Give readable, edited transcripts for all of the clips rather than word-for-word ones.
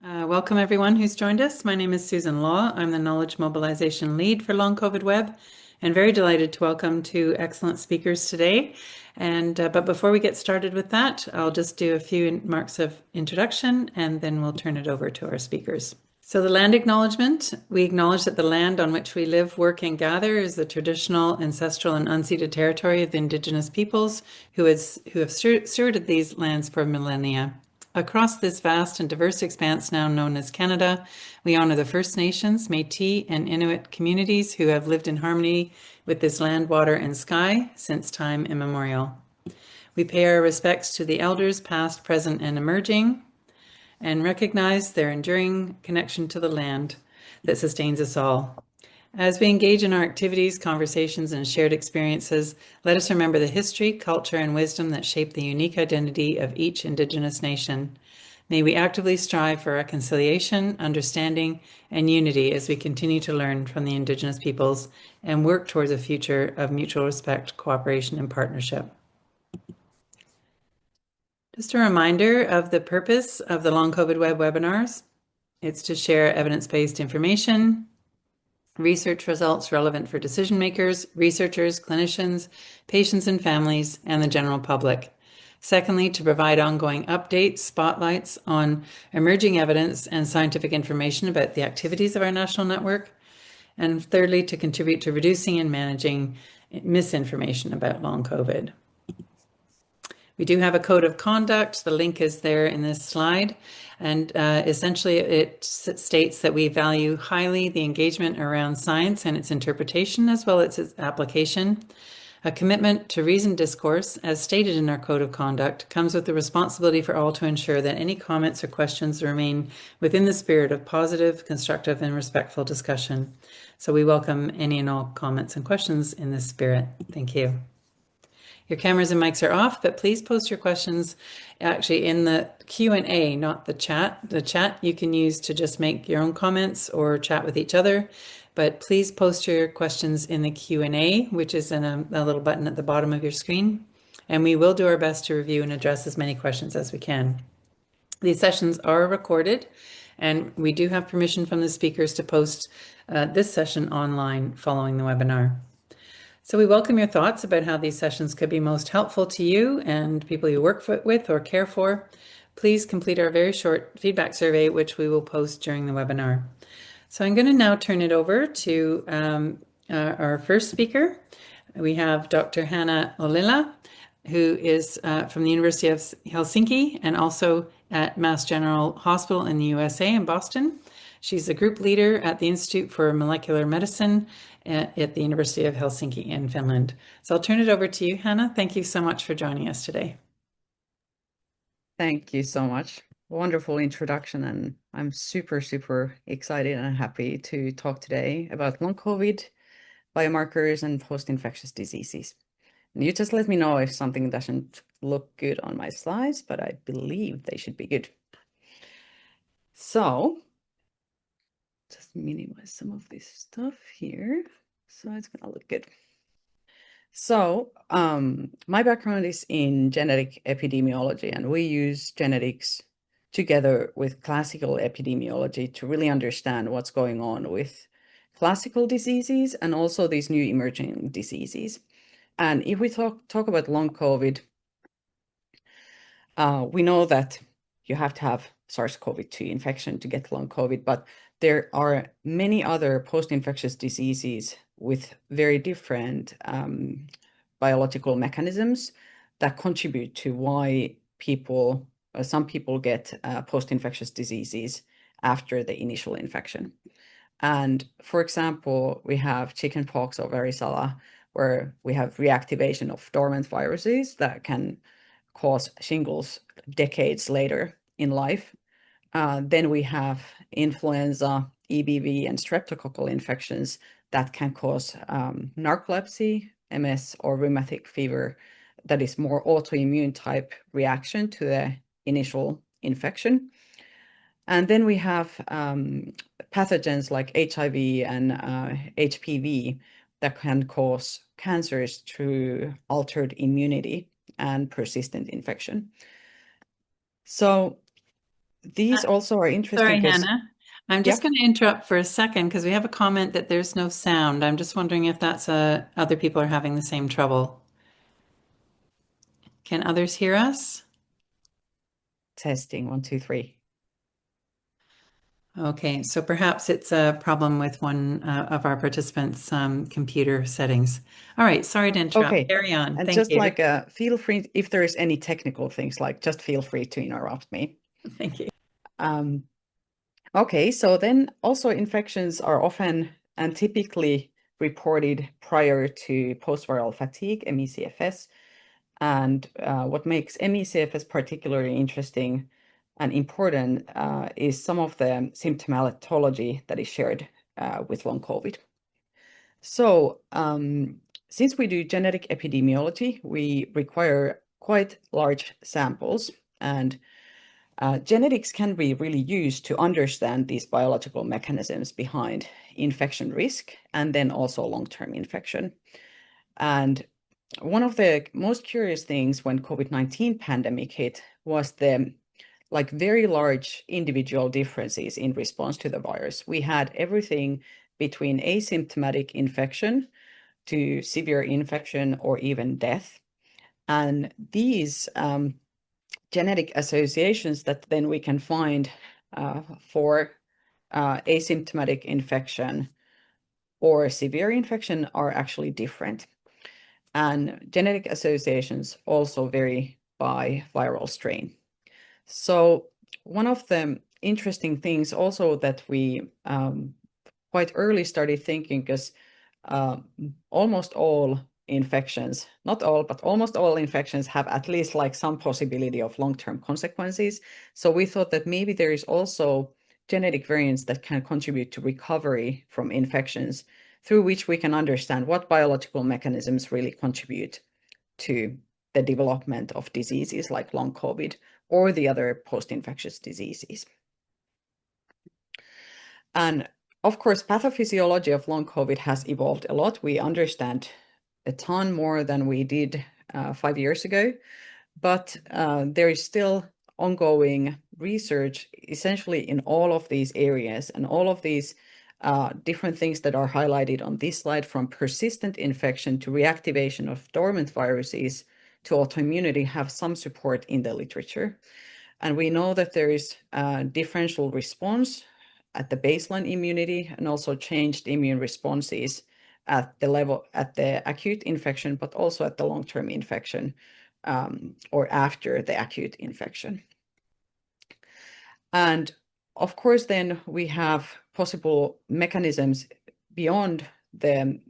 Welcome everyone who's joined us. My name is Susan Law. I'm the Knowledge Mobilization Lead for Long COVID Web, and very delighted to welcome two excellent speakers today. But before we get started with that, I'll just do a few marks of introduction, and then we'll turn it over to our speakers. So the land acknowledgement, we acknowledge that the land on which we live, work, and gather is the traditional, ancestral, and unceded territory of the Indigenous peoples who have stewarded these lands for millennia. Across this vast and diverse expanse now known as Canada, we honor the First Nations, Métis, and Inuit communities who have lived in harmony with this land, water, and sky since time immemorial. We pay our respects to the elders, past, present, and emerging, and recognize their enduring connection to the land that sustains us all. As we engage in our activities, conversations, and shared experiences, let us remember the history, culture, and wisdom that shape the unique identity of each Indigenous nation. May we actively strive for reconciliation, understanding, and unity as we continue to learn from the Indigenous peoples and work towards a future of mutual respect, cooperation, and partnership. Just a reminder of the purpose of the Long COVID Web webinars. It's to share evidence-based information, research results relevant for decision makers, researchers, clinicians, patients and families, and the general public. Secondly, to provide ongoing updates, spotlights on emerging evidence and scientific information about the activities of our national network. And thirdly, to contribute to reducing and managing misinformation about long COVID. We do have a code of conduct. The link is there in this slide. And essentially, it states that we value highly the engagement around science and its interpretation, as well as its application. A commitment to reasoned discourse, as stated in our code of conduct, comes with the responsibility for all to ensure that any comments or questions remain within the spirit of positive, constructive, and respectful discussion. So we welcome any and all comments and questions in this spirit. Thank you. Your cameras and mics are off, but please post your questions actually in the Q&A, not the chat. The chat you can use to just make your own comments or chat with each other, but please post your questions in the Q&A, which is in a little button at the bottom of your screen, and we will do our best to review and address as many questions as we can. These sessions are recorded, and we do have permission from the speakers to post this session online following the webinar. So we welcome your thoughts about how these sessions could be most helpful to you and people you work with or care for. Please complete our very short feedback survey, which we will post during the webinar. So I'm going to now turn it over to our first speaker. We have Dr. Hanna Ollila, who is from the University of Helsinki and also at Mass General Hospital in the USA in Boston. She's a group leader at the Institute for Molecular Medicine at the University of Helsinki in Finland. So I'll turn it over to you, Hanna. Thank you so much for joining us today. Thank you so much. Wonderful introduction, and I'm super excited and happy to talk today about long COVID, biomarkers, and post-infectious diseases. And you just let me know if something doesn't look good on my slides, but I believe they should be good. So just minimize some of this stuff here, so it's gonna look good. So my background is in genetic epidemiology, and we use genetics together with classical epidemiology to really understand what's going on with classical diseases and also these new emerging diseases. And if we talk about long COVID, we know that you have to have SARS-CoV-2 infection to get long COVID, but there are many other post-infectious diseases with very different biological mechanisms that contribute to why some people get post-infectious diseases after the initial infection. And for example, we have chickenpox or varicella, where we have reactivation of dormant viruses that can cause shingles decades later in life. Then we have influenza, EBV, and streptococcal infections that can cause narcolepsy, MS, or rheumatic fever that is more autoimmune type reaction to the initial infection. And then we have pathogens like HIV and HPV that can cause cancers through altered immunity and persistent infection. So these also are interesting Sorry, because, Hannah. I'm yeah, just going to interrupt for a second because we have a comment that there's no sound. I'm just wondering if that's other people are having the same trouble. Can others hear us? testing 1, 2, 3. Okay, so perhaps it's a problem with one of our participants' computer settings. All right, sorry to interrupt. Okay. Carry on. And Thank just you. like feel free if there's any technical things, like just feel free to interrupt me. Thank you. Um, okay, so then also infections are often and typically reported prior to post-viral fatigue, MECFS. And what makes MECFS particularly interesting and important is some of the symptomatology that is shared with long COVID. So, since we do genetic epidemiology, we require quite large samples, and genetics can be really used to understand these biological mechanisms behind infection risk and then also long-term infection. And one of the most curious things when COVID-19 pandemic hit was the very large individual differences in response to the virus. We had everything between asymptomatic infection to severe infection or even death. And these genetic associations that then we can find for asymptomatic infection or severe infection are actually different. And genetic associations also vary by viral strain. So one of the interesting things also that we quite early started thinking, because almost all infections, not all, but almost all infections have at least like some possibility of long-term consequences. So we thought that maybe there is also genetic variants that can contribute to recovery from infections, through which we can understand what biological mechanisms really contribute to the development of diseases like long COVID or the other post-infectious diseases. And of course, pathophysiology of long COVID has evolved a lot. We understand a ton more than we did 5 years ago, but there is still ongoing research essentially in all of these areas, and all of these different things that are highlighted on this slide, from persistent infection to reactivation of dormant viruses to autoimmunity, have some support in the literature. And we know that there is a differential response at the baseline immunity and also changed immune responses at the level at the acute infection, but also at the long-term infection or after the acute infection. And of course, then we have possible mechanisms beyond the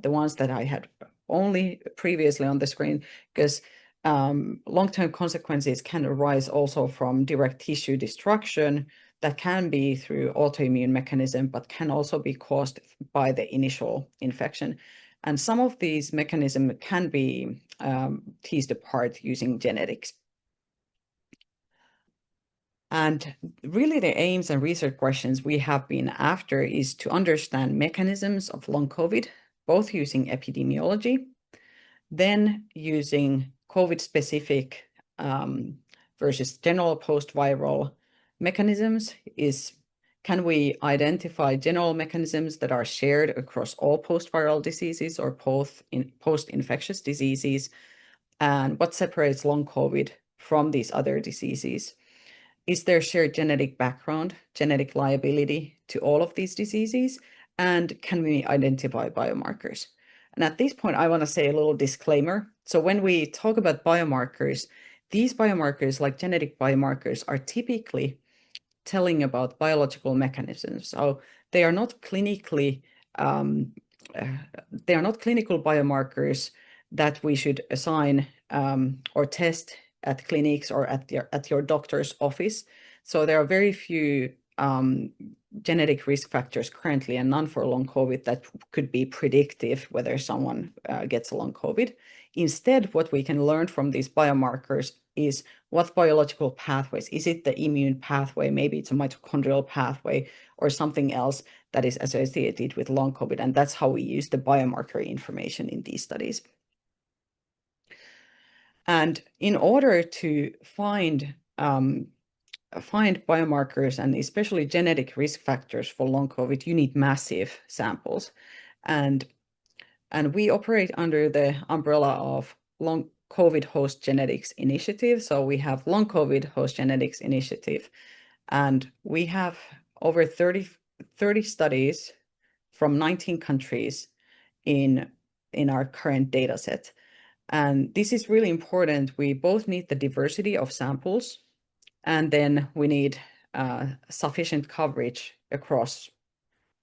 ones that I had only previously on the screen, because long-term consequences can arise also from direct tissue destruction that can be through autoimmune mechanism, but can also be caused by the initial infection. And some of these mechanisms can be teased apart using genetics. And really the aims and research questions we have been after is to understand mechanisms of long COVID, both using epidemiology, then using COVID-specific versus general post-viral mechanisms. Can we identify general mechanisms that are shared across all post-viral diseases or post-infectious diseases? And what separates long COVID from these other diseases? Is there shared genetic background, genetic liability to all of these diseases? And can we identify biomarkers? And at this point, I want to say a little disclaimer. So when we talk about biomarkers, these biomarkers, like genetic biomarkers, are typically telling about biological mechanisms. So they are not clinically, they are not clinical biomarkers that we should assign or test at clinics or at your doctor's office. So there are very few genetic risk factors currently, and none for long COVID, that could be predictive whether someone gets long COVID. Instead, what we can learn from these biomarkers is what biological pathways. Is it the immune pathway? Maybe it's a mitochondrial pathway or something else that is associated with long COVID. And that's how we use the biomarker information in these studies. And in order to find find biomarkers and especially genetic risk factors for long COVID, you need massive samples. And we operate under the umbrella of Long COVID Host Genetics Initiative. So we have Long COVID Host Genetics Initiative, and we have over 30 studies from 19 countries in our current data set. And this is really important. We both need the diversity of samples, and then we need sufficient coverage across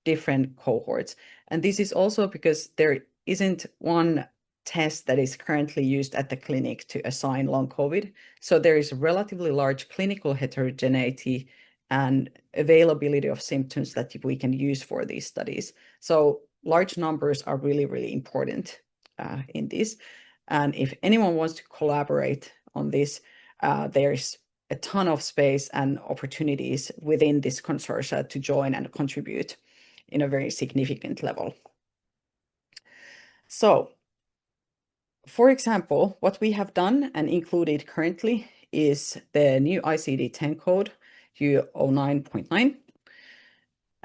different cohorts. And this is also because there isn't one test that is currently used at the clinic to assign long COVID. So there is relatively large clinical heterogeneity and availability of symptoms that we can use for these studies. So large numbers are really, really important in this. And if anyone wants to collaborate on this, there's a ton of space and opportunities within this consortia to join and contribute in a very significant level. So, for example, what we have done and included currently is the new ICD-10 code U09.9.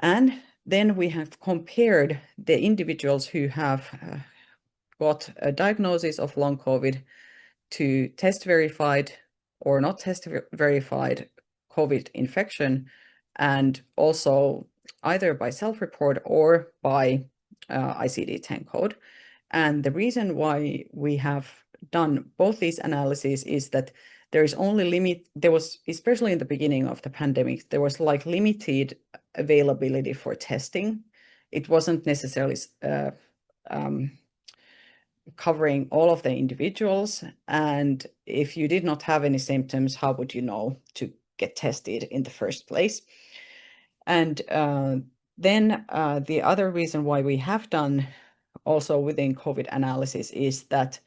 And then we have compared the individuals who have got a diagnosis of long COVID to test verified or not test verified COVID infection, and also either by self-report or by ICD-10 code. And the reason why we have done both these analyses is that there was, especially in the beginning of the pandemic, there was like limited availability for testing. It wasn't necessarily covering all of the individuals. And if you did not have any symptoms, how would you know to get tested in the first place? And then the other reason why we have done also within COVID analysis is that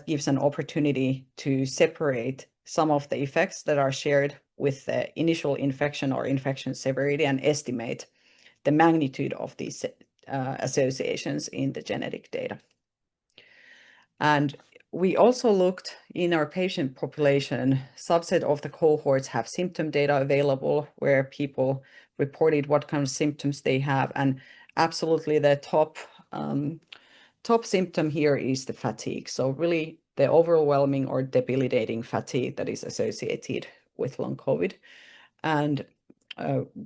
gives an opportunity to separate some of the effects that are shared with the initial infection or infection severity and estimate the magnitude of these associations in the genetic data. And we also looked in our patient population, subset of the cohorts have symptom data available where people reported what kind of symptoms they have. And absolutely the top symptom here is the fatigue. So really the overwhelming or debilitating fatigue that is associated with long COVID. And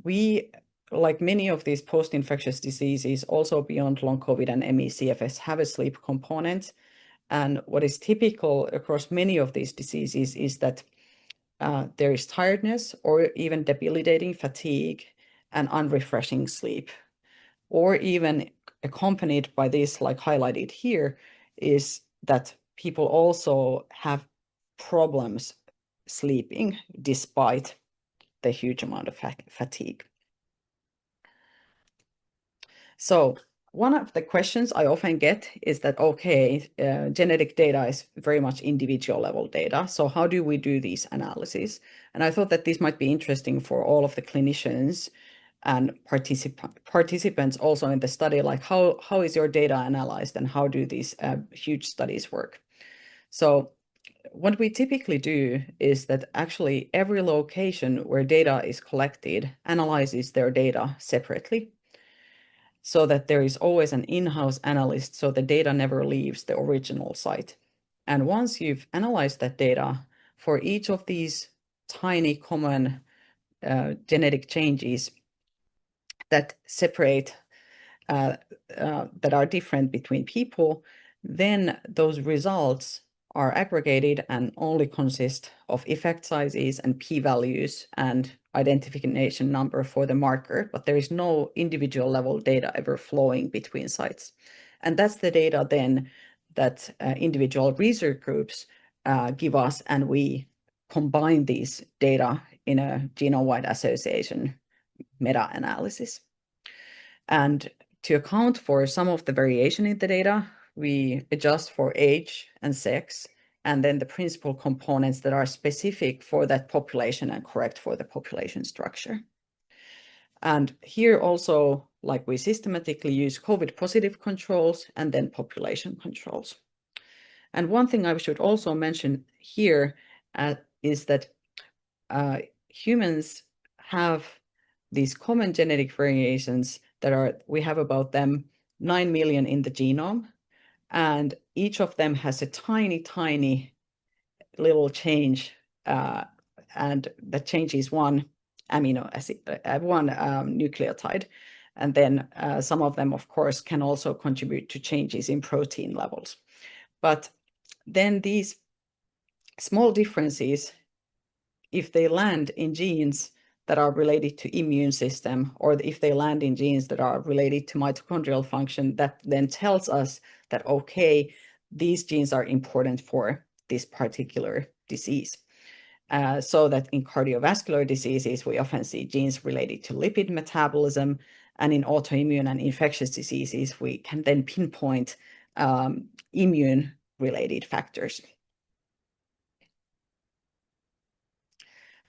we, like many of these post-infectious diseases, also beyond long COVID and ME/CFS, have a sleep component. And what is typical across many of these diseases is that there is tiredness or even debilitating fatigue and unrefreshing sleep, or even accompanied by this, like highlighted here, is that people also have problems sleeping despite the huge amount of fatigue. So one of the questions I often get is that, okay, genetic data is very much individual level data. So how do we do these analyses? And I thought that this might be interesting for all of the clinicians and participants also in the study, like how is your data analyzed and how do these huge studies work? So what we typically do is that actually every location where data is collected analyzes their data separately, so that there is always an in-house analyst, so the data never leaves the original site. And once you've analyzed that data for each of these tiny common genetic changes that separate, that are different between people, then those results are aggregated and only consist of effect sizes and p-values and identification number for the marker, but there is no individual level data ever flowing between sites. And that's the data then that individual research groups give us, and we combine these data in a genome-wide association meta-analysis. And to account for some of the variation in the data, we adjust for age and sex, and then the principal components that are specific for that population and correct for the population structure. And here also, like we systematically use COVID positive controls and then population controls. And one thing I should also mention here is that humans have these common genetic variations we have about them 9 million in the genome, and each of them has a tiny little change, and that changes one amino acid, one nucleotide. And then some of them, of course, can also contribute to changes in protein levels. But then these small differences, if they land in genes that are related to immune system, or if they land in genes that are related to mitochondrial function, that then tells us that, okay, these genes are important for this particular disease. So that in cardiovascular diseases, we often see genes related to lipid metabolism, and in autoimmune and infectious diseases, we can then pinpoint immune-related factors.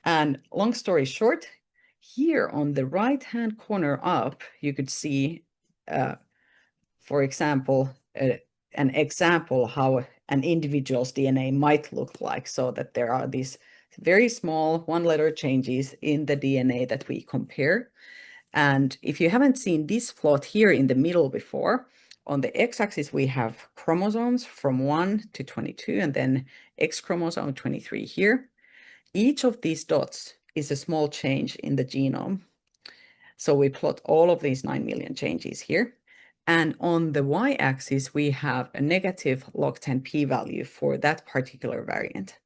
And long story short, here on the right-hand corner up, you could see, for example, an example how an individual's DNA might look like, so that there are these very small one-letter changes in the DNA that we compare. And if you haven't seen this plot here in the middle before, on the x-axis we have chromosomes from 1 to 22, and then X chromosome 23 here. Each of these dots is a small change in the genome. So we plot all of these 9 million changes here. And on the y-axis, we have a negative log 10 p-value for that particular variant.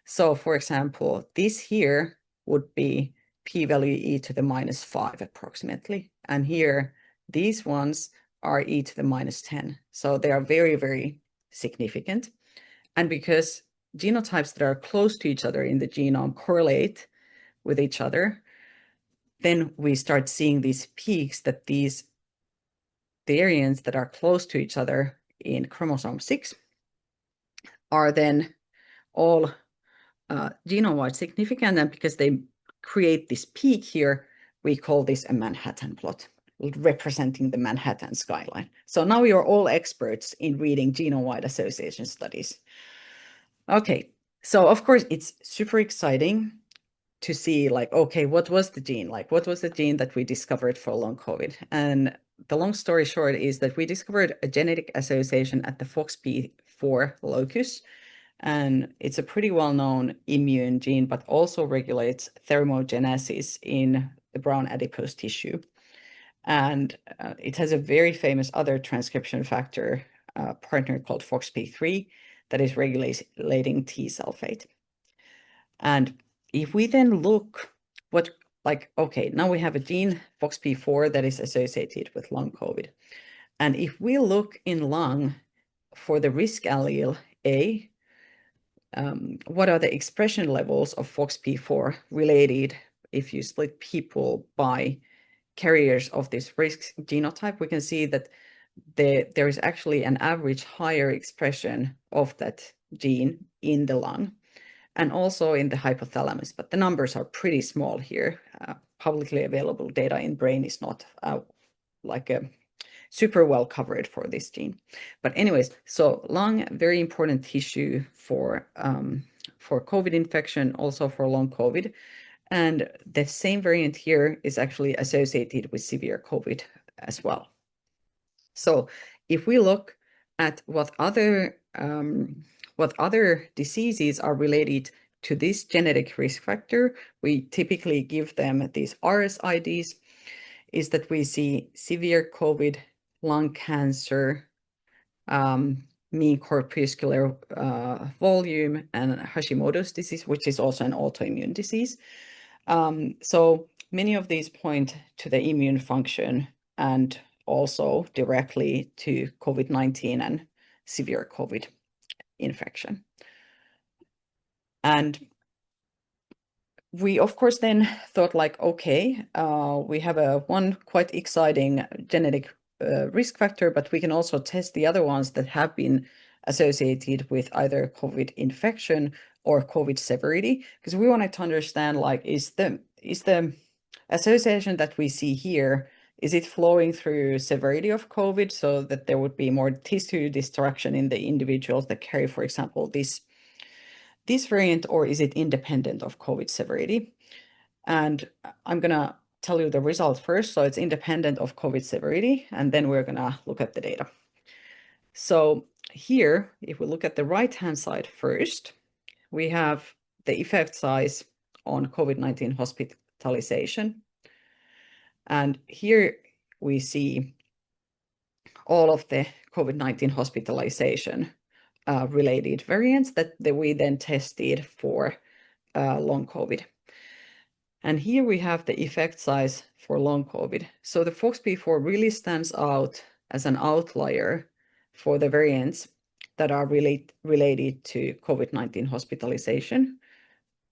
So for example, this here would be p-value e to the -5 approximately. And here, these ones are e to the -10. So they are very significant. And because genotypes that are close to each other in the genome correlate with each other, then we start seeing these peaks, that these variants that are close to each other in chromosome 6 are then all genome-wide significant, and because they create this peak here, we call this a Manhattan plot, representing the Manhattan skyline. So now you're all experts in reading genome-wide association studies. Okay, so of course it's super exciting to see, like, okay, what was the gene? Like, what was the gene that we discovered for long COVID? And the long story short is that we discovered a genetic association at the FOXP4 locus. And it's a pretty well-known immune gene, but also regulates thermogenesis in the brown adipose tissue. And it has a very famous other transcription factor partner called FOXP3 that is regulating T cell fate. And if we then look okay, now we have a gene FOXP4 that is associated with long COVID. And if we look in lung for the risk allele A, what are the expression levels of FOXP4 related if you split people by carriers of this risk genotype? We can see that there is actually an average higher expression of that gene in the lung and also in the hypothalamus, but the numbers are pretty small here. Publicly available data in brain is not super well covered for this gene. But anyways, so lung, very important tissue for COVID infection, also for long COVID. And the same variant here is actually associated with severe COVID as well. So if we look at what other diseases are related to this genetic risk factor, we typically give them these RSIDs, is that we see severe COVID, lung cancer, mean corpuscular volume, and Hashimoto's disease, which is also an autoimmune disease. So many of these point to the immune function and also directly to COVID-19 and severe COVID infection. And we, of course, then thought like, okay, we have one quite exciting genetic risk factor, but we can also test the other ones that have been associated with either COVID infection or COVID severity, because we wanted to understand, like, is the association that we see here, is it flowing through severity of COVID, so that there would be more tissue destruction in the individuals that carry, for example, this variant, or is it independent of COVID severity? And I'm going to tell you the result first. So it's independent of COVID severity, and then we're going to look at the data. So here, if we look at the right-hand side first, we have the effect size on COVID-19 hospitalization. And here we see all of the COVID-19 hospitalization related variants that we then tested for long COVID. And here we have the effect size for long COVID. So the FOXP4 really stands out as an outlier for the variants that are related to COVID-19 hospitalization.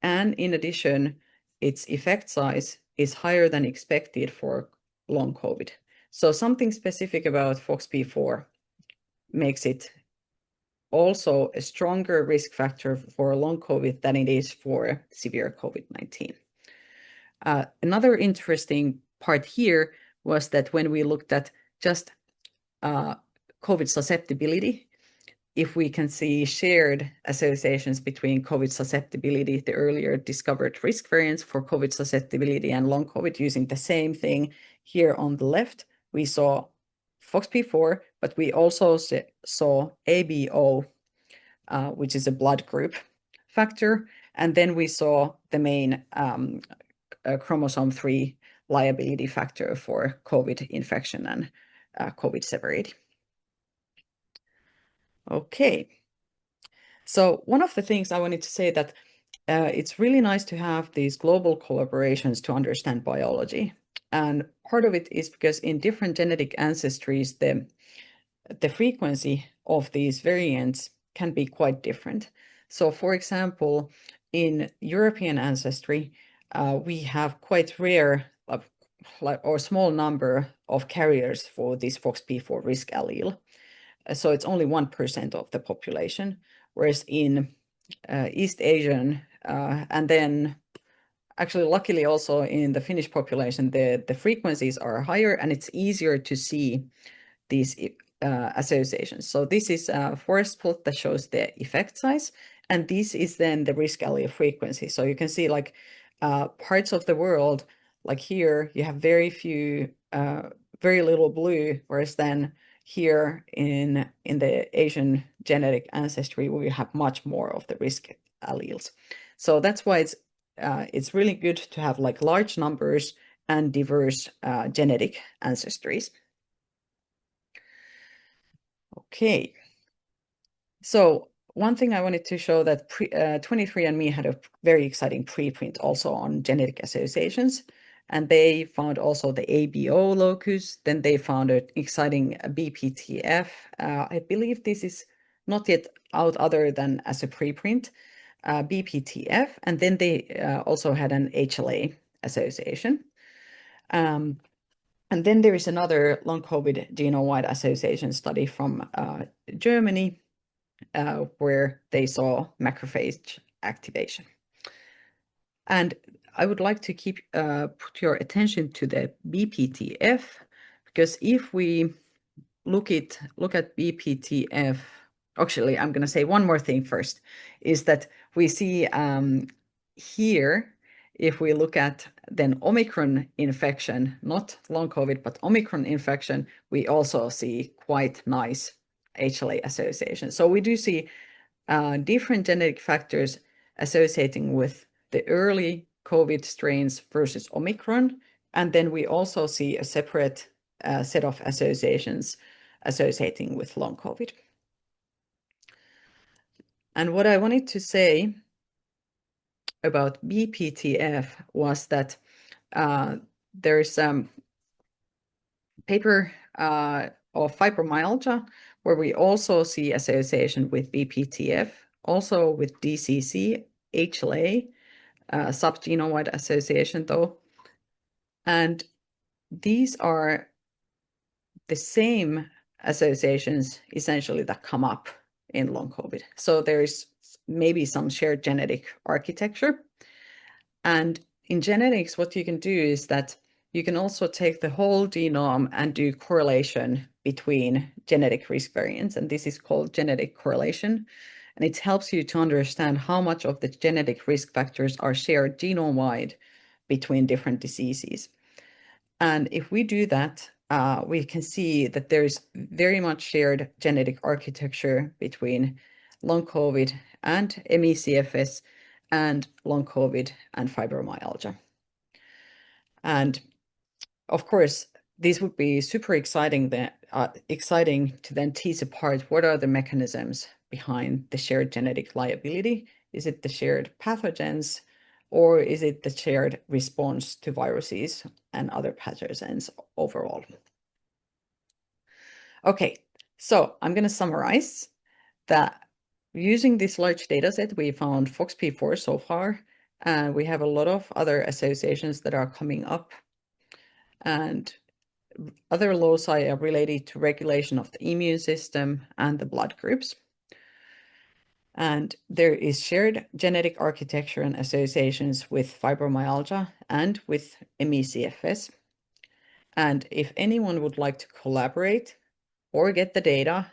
And in addition, its effect size is higher than expected for long COVID. So something specific about FOXP4 makes it also a stronger risk factor for long COVID than it is for severe COVID-19. Another interesting part here was that when we looked at just COVID susceptibility, if we can see shared associations between COVID susceptibility, the earlier discovered risk variants for COVID susceptibility and long COVID using the same thing here on the left, we saw FOXP4, but we also saw ABO, which is a blood group factor. And then we saw the main chromosome 3 liability factor for COVID infection and COVID severity. Okay. So one of the things I wanted to say that it's really nice to have these global collaborations to understand biology. And part of it is because in different genetic ancestries, the frequency of these variants can be quite different. So for example, in European ancestry, we have quite rare or small number of carriers for this FOXP4 risk allele. So it's only 1% of the population, whereas in East Asian, and then actually luckily also in the Finnish population, the frequencies are higher and it's easier to see these associations. So this is a forest plot that shows the effect size, and this is then the risk allele frequency. So you can see like parts of the world, like here, you have very few, very little blue, whereas then here in the Asian genetic ancestry, we have much more of the risk alleles. So that's why it's really good to have like large numbers and diverse genetic ancestries. Okay. So one thing I wanted to show that 23andMe had a very exciting preprint also on genetic associations. And they found also the ABO locus. Then they found an exciting BPTF. I believe this is not yet out other than as a preprint, BPTF. And then they also had an HLA association. And then there is another long COVID genome-wide association study from Germany, where they saw macrophage activation. And I would like to put your attention to the BPTF, because if we look at BPTF, actually, I'm going to say one more thing first, is that we see here, if we look at then Omicron infection, not long COVID, but Omicron infection, we also see quite nice HLA association. So we do see different genetic factors associating with the early COVID strains versus Omicron. And then we also see a separate set of associations associating with long COVID. And what I wanted to say about BPTF was that there is a paper of fibromyalgia where we also see association with BPTF, also with DCC, HLA, subgenome-wide association though. And these are the same associations essentially that come up in long COVID. So there is maybe some shared genetic architecture. And in genetics, what you can do is that you can also take the whole genome and do correlation between genetic risk variants. And this is called genetic correlation. And it helps you to understand how much of the genetic risk factors are shared genome-wide between different diseases. And if we do that, we can see that there's very much shared genetic architecture between long COVID and ME/CFS and long COVID and fibromyalgia. And of course, this would be super exciting to then tease apart what are the mechanisms behind the shared genetic liability. Is it the shared pathogens, or is it the shared response to viruses and other pathogens overall? Okay, so I'm going to summarize that using this large data set, we found FOXP4 so far, and we have a lot of other associations that are coming up. And other loci are related to regulation of the immune system and the blood groups. And there is shared genetic architecture and associations with fibromyalgia and with ME/CFS. And if anyone would like to collaborate or get the data,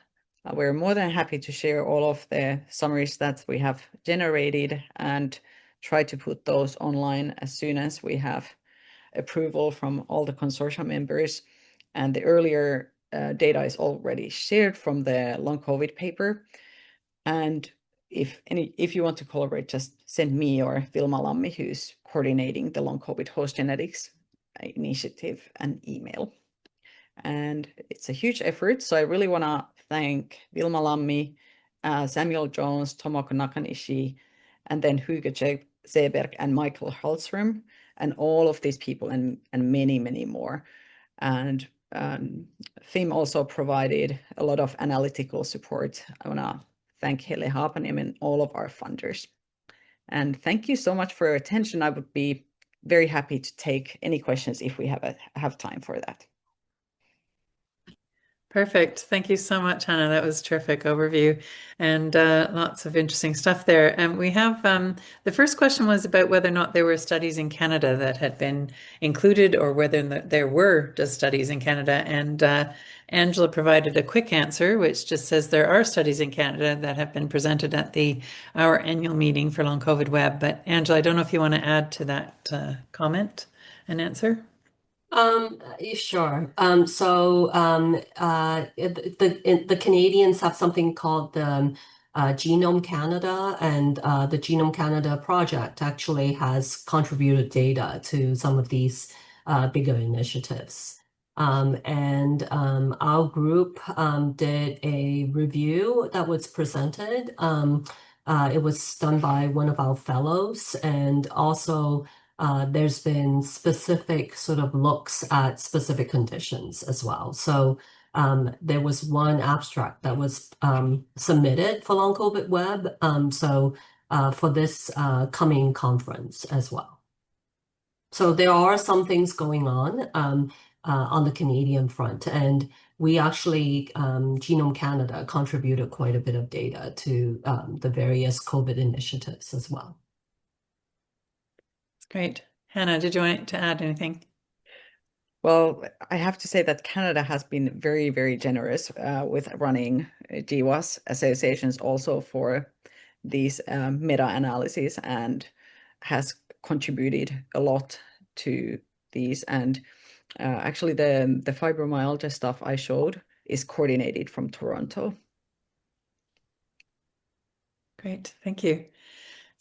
we're more than happy to share all of the summary stats we have generated and try to put those online as soon as we have approval from all the consortium members. And the earlier data is already shared from the long COVID paper. And if you want to collaborate, just send me or Vilma Lammi, who's coordinating the long COVID host genetics initiative, an email. And it's a huge effort. So I really want to thank Vilma Lammi, Samuel Jones, Tomoko Nakanishi, and then Hugo Seberg and Michael Halsrum, and all of these people and many, many more. And FIMM also provided a lot of analytical support. I want to thank Hele Haapaniemen and all of our funders. And thank you so much for your attention. I would be very happy to take any questions if we have time for that. Perfect. Thank you so much, Hanna. That was a terrific overview and lots of interesting stuff there. And we have the first question was about whether or not there were studies in Canada that had been included or whether there were just studies in Canada. And Angela provided a quick answer, which just says there are studies in Canada that have been presented at our annual meeting for Long COVID Web. But Angela, I don't know if you want to add to that comment and answer. Sure. The Canadians have something called the Genome Canada, and the Genome Canada project actually has contributed data to some of these bigger initiatives. Our group did a review that was presented. It was done by one of our fellows, and also there's been specific sort of looks at specific conditions as well. So there was one abstract that was submitted for Long COVID Web, for this coming conference as well. So there are some things going on the Canadian front, and we actually, Genome Canada contributed quite a bit of data to the various COVID initiatives as well. Great. Hanna, did you want to add anything? Well, I have to say that Canada has been very, very generous with running GWAS associations also for these meta-analyses and has contributed a lot to these. And actually, the fibromyalgia stuff I showed is coordinated from Toronto. Great, thank you.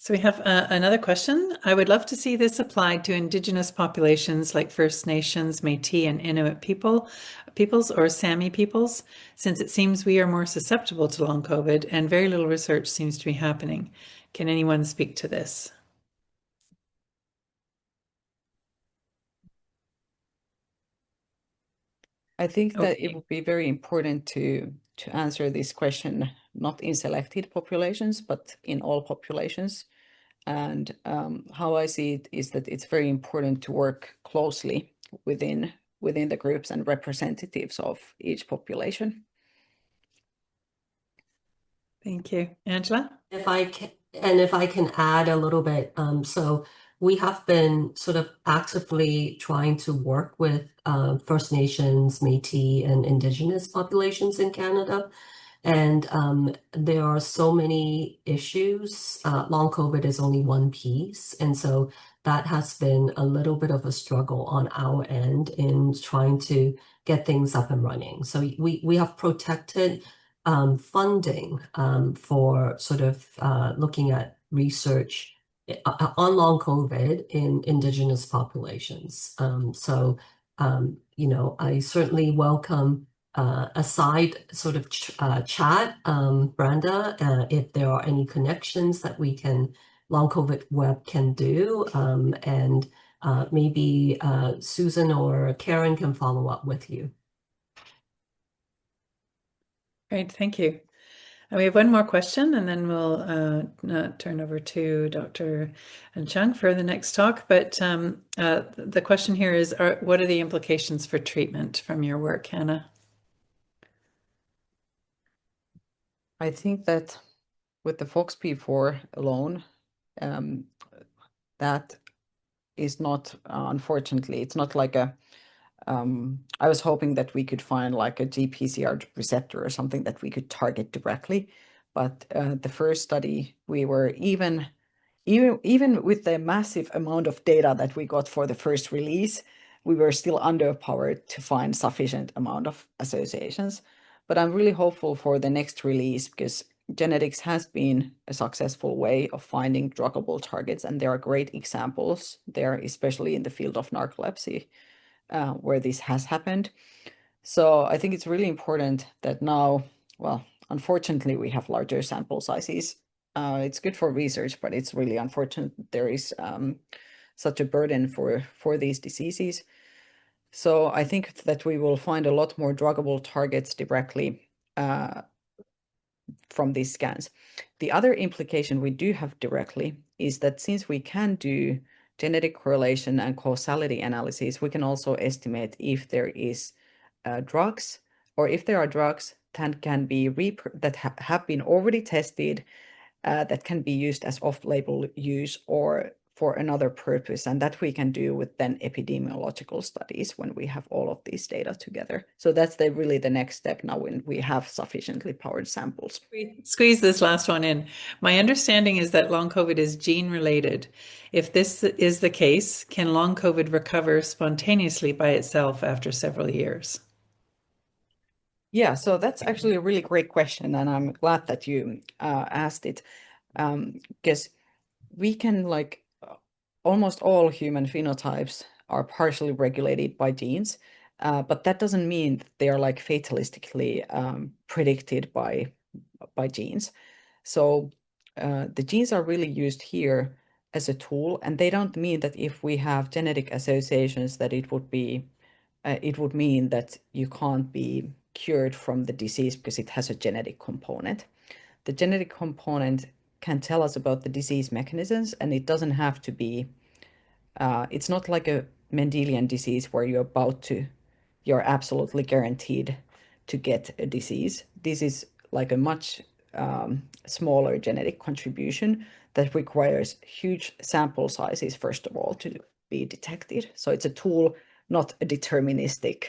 So we have another question. I would love to see this applied to Indigenous populations like First Nations, Métis, and Inuit peoples or Sami peoples, since it seems we are more susceptible to long COVID and very little research seems to be happening. Can anyone speak to this? I think that it would be very important to answer this question, not in selected populations, but in all populations. And how I see it is that it's very important to work closely within the groups and representatives of each population. Thank you. Angela? If I can add a little bit, so we have been sort of actively trying to work with First Nations, Métis, and Indigenous populations in Canada. And there are so many issues. Long COVID is only one piece. And so that has been a little bit of a struggle on our end in trying to get things up and running. So we have protected funding for sort of looking at research on long COVID in indigenous populations. You know, I certainly welcome a side sort of chat, Brenda, if there are any connections that we can, Long COVID Web can do, and maybe Susan or Karen can follow up with you. Great, thank you. And we have one more question, and then we'll turn over to Dr. Cheung for the next talk. But the question here is, what are the implications for treatment from your work, Hanna? I think that with the FOXP4 alone, that is not, unfortunately, it's not like a, I was hoping that we could find like a GPCR receptor or something that we could target directly. But the first study, we were even with the massive amount of data that we got for the first release, we were still underpowered to find sufficient amount of associations. But I'm really hopeful for the next release because genetics has been a successful way of finding druggable targets, and there are great examples there, especially in the field of narcolepsy, where this has happened. So I think it's really important that now, well, unfortunately, we have larger sample sizes. It's good for research, but it's really unfortunate there is such a burden for these diseases. So I think that we will find a lot more druggable targets directly from these scans. The other implication we do have directly is that since we can do genetic correlation and causality analysis, we can also estimate if there is drugs, or if there are drugs that can be that have been already tested, that can be used as off-label use or for another purpose, and that we can do with then epidemiological studies when we have all of these data together. So that's really the next step now when we have sufficiently powered samples. Squeeze this last one in. My understanding is that long COVID is gene related. If this is the case, can long COVID recover spontaneously by itself after several years? Yeah, so that's actually a really great question, and I'm glad that you asked it, because we can, like, almost all human phenotypes are partially regulated by genes, but that doesn't mean that they are like fatalistically predicted by genes. So the genes are really used here as a tool, and they don't mean that if we have genetic associations that it would mean that you can't be cured from the disease because it has a genetic component. The genetic component can tell us about the disease mechanisms, and it doesn't have to be, it's not like a Mendelian disease where you're absolutely guaranteed to get a disease. This is like a much smaller genetic contribution that requires huge sample sizes, first of all, to be detected. So it's a tool, not a deterministic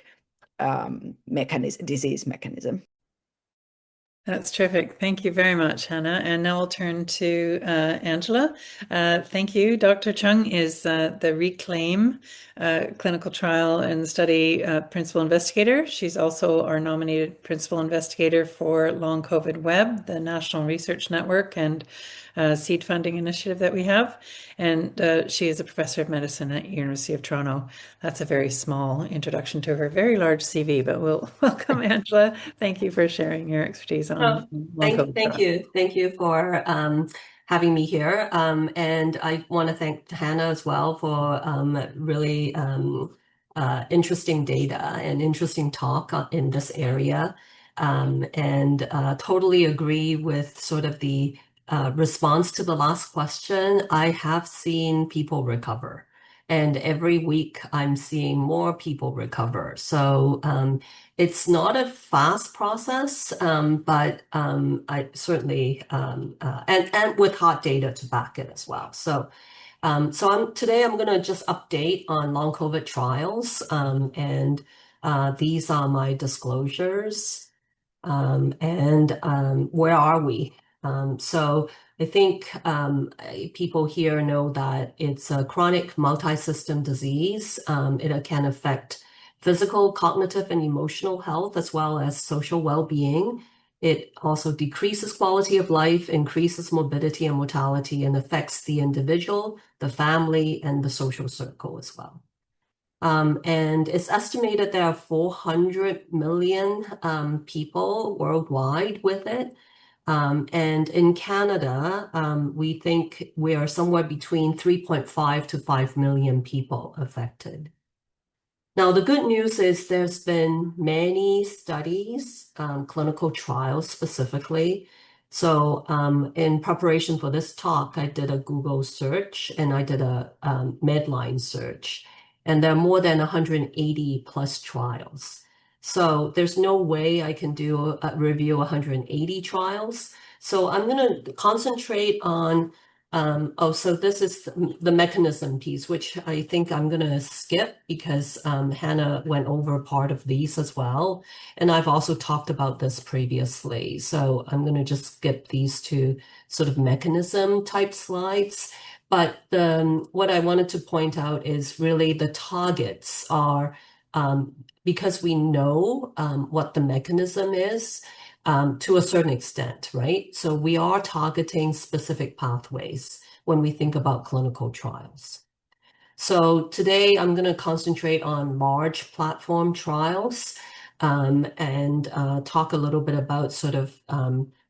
disease mechanism. That's terrific. Thank you very much, Hanna. And now we'll turn to Angela. Thank you. Dr. Cheung is the RECLAIM clinical trial and study principal investigator. She's also our nominated principal investigator for Long COVID Web, the National Research Network and seed funding initiative that we have. And she is a professor of medicine at University of Toronto. That's a very small introduction to her very large CV, but we'll welcome Angela. Thank you for sharing your expertise on long COVID. Thank you for having me here. And I want to thank Hanna as well for really interesting data and interesting talk in this area. And totally agree with sort of the response to the last question. I have seen people recover, and every week I'm seeing more people recover. So it's not a fast process, but I certainly and with hot data to back it as well. So today I'm going to just update on long COVID trials, and these are my disclosures. Where are we? So I think people here know that it's a chronic multi-system disease. It can affect physical, cognitive, and emotional health, as well as social well-being. It also decreases quality of life, increases morbidity and mortality, and affects the individual, the family, and the social circle as well. And it's estimated there are 400 million people worldwide with it. And in Canada, we think we are somewhere between 3.5 to 5 million people affected. Now, the good news is there's been many studies, clinical trials specifically. So in preparation for this talk, I did a Google search and I did a Medline search. And there are more than 180 plus trials. So there's no way I can do a review 180 trials. So I'm going to concentrate on so this is the mechanism piece, which I think I'm going to skip because Hanna went over part of these as well. And I've also talked about this previously. So I'm going to just skip these two sort of mechanism type slides. But what I wanted to point out is really the targets are, because we know what the mechanism is, to a certain extent, right? So we are targeting specific pathways when we think about clinical trials. So today I'm going to concentrate on large platform trials and talk a little bit about sort of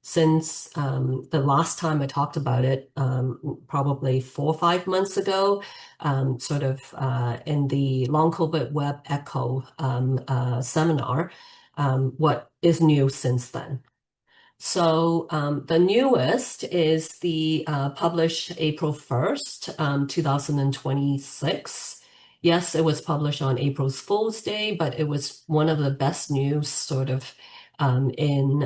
since the last time I talked about it, probably 4 or 5 months ago, sort of in the Long COVID Web Echo seminar, what is new since then. So the newest is the published April 1st, 2026. Yes, it was published on April Fool's Day, but it was one of the best news sort of in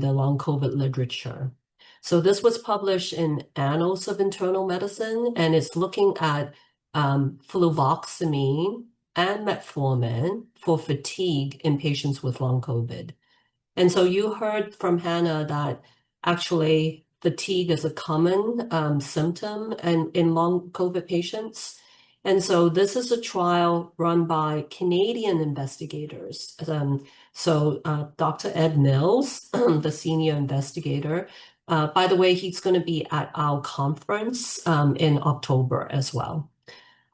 the long COVID literature. So this was published in Annals of Internal Medicine, and it's looking at fluvoxamine and metformin for fatigue in patients with long COVID. And so you heard from Hanna that actually fatigue is a common symptom in long COVID patients. And so this is a trial run by Canadian investigators. Dr. Ed Mills, the senior investigator, by the way, he's going to be at our conference in October as well.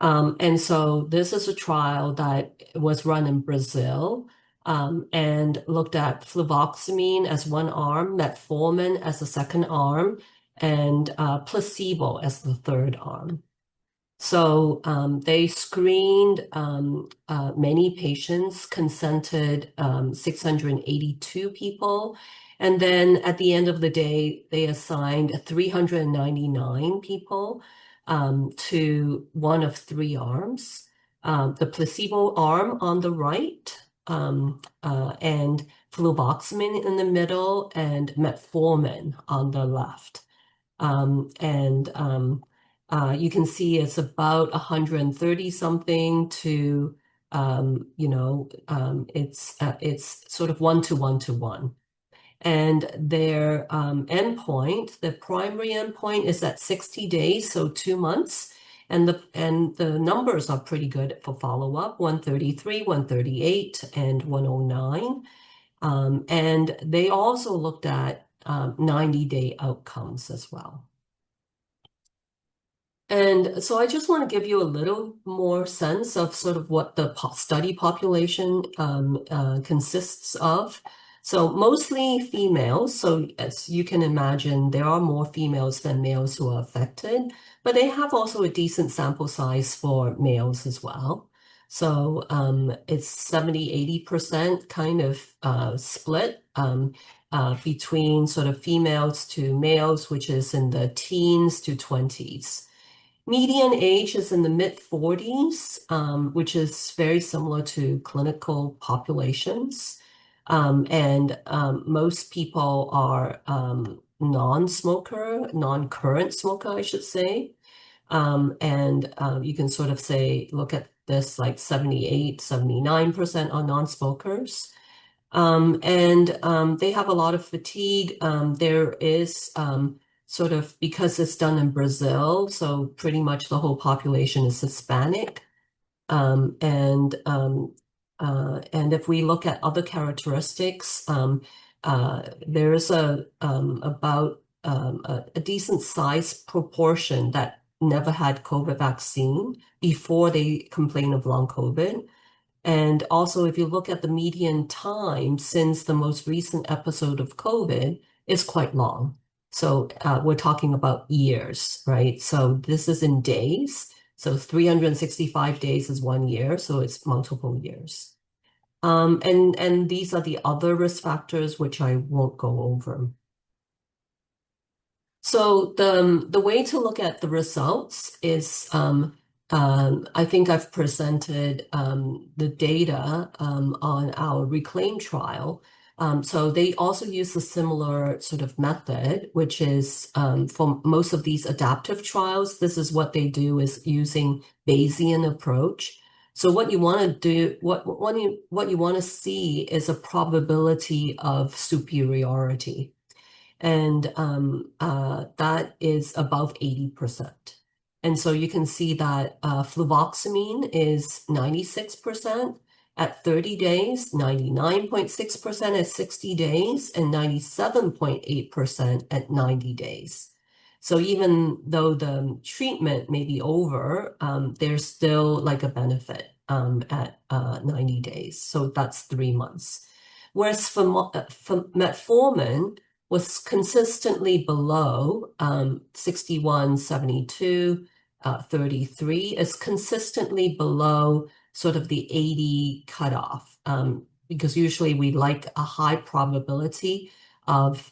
And so this is a trial that was run in Brazil. And looked at fluvoxamine as one arm, metformin as the second arm, and placebo as the third arm. So they screened many patients, consented 682 people. And then at the end of the day, they assigned 399 people to one of three arms. The placebo arm on the right, and fluvoxamine in the middle, and metformin on the left. You can see it's about 130 something to, it's sort of 1 to 1 to 1. And their endpoint, the primary endpoint is at 60 days, so 2 months. And the numbers are pretty good for follow-up, 133, 138, and 109. And they also looked at 90-day outcomes as well. And so I just want to give you a little more sense of sort of what the study population consists of. So mostly females. So as you can imagine, there are more females than males who are affected, but they have also a decent sample size for males as well. So it's 70-80% kind of split between sort of females to males, which is in the teens to 20s. Median age is in the mid-40s, which is very similar to clinical populations. Most people are non-smoker, non-current smoker, I should say. You can sort of say, look at this, like 78, 79% are non-smokers. They have a lot of fatigue. There is sort of, because it's done in Brazil, so pretty much the whole population is Hispanic. And if we look at other characteristics, there is about a decent size proportion that never had COVID vaccine before they complain of long COVID. And also, if you look at the median time since the most recent episode of COVID, it's quite long. So we're talking about years, right? So this is in days. So 365 days is 1 year, so it's multiple years. And these are the other risk factors, which I won't go over. So the way to look at the results is I think I've presented the data on our RECLAIM trial. So they also use a similar sort of method, which is for most of these adaptive trials, this is what they do is using Bayesian approach. So what you want to do, what you want to see is a probability of superiority. And that is above 80%. And so you can see that fluvoxamine is 96% at 30 days, 99.6% at 60 days, and 97.8% at 90 days. So even though the treatment may be over, there's still like a benefit at 90 days. So that's 3 months. Whereas for metformin, was consistently below 61, 72, 33, is consistently below sort of the 80 cutoff, because usually we like a high probability of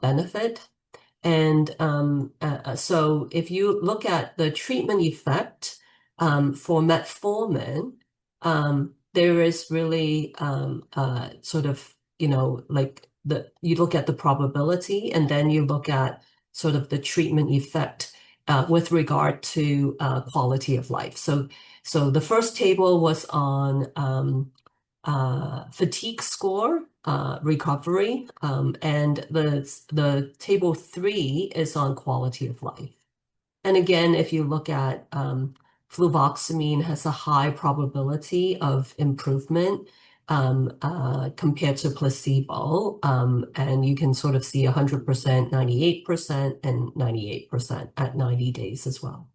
benefit. And so if you look at the treatment effect for metformin, there is really sort of, like you look at the probability and then you look at sort of the treatment effect with regard to quality of life. So the first table was on fatigue score recovery, and the table 3 is on quality of life. And again, if you look at fluvoxamine has a high probability of improvement compared to placebo. And you can sort of see 100%, 98%, and 98% at 90 days as well.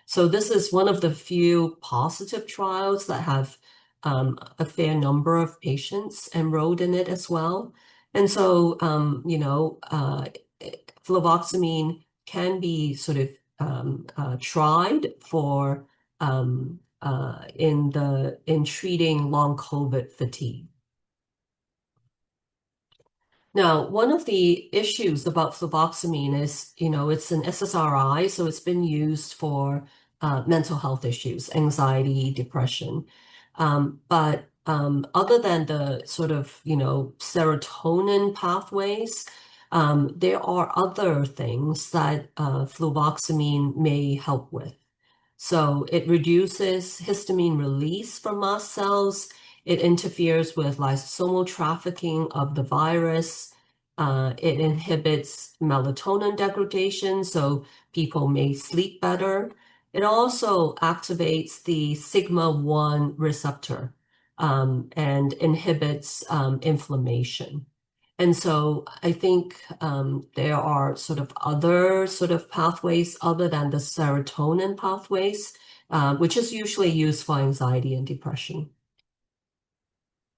So this is one of the few positive trials that have a fair number of patients enrolled in it as well. And so, fluvoxamine can be sort of tried for in treating long COVID fatigue. Now, one of the issues about fluvoxamine is, it's an SSRI, so it's been used for mental health issues, anxiety, depression. But other than the sort of, serotonin pathways, there are other things that fluvoxamine may help with. So it reduces histamine release from mast cells. It interferes with lysosomal trafficking of the virus. It inhibits melatonin degradation, so people may sleep better. It also activates the sigma-1 receptor and inhibits inflammation. And so I think there are sort of other sort of pathways other than the serotonin pathways, which is usually used for anxiety and depression.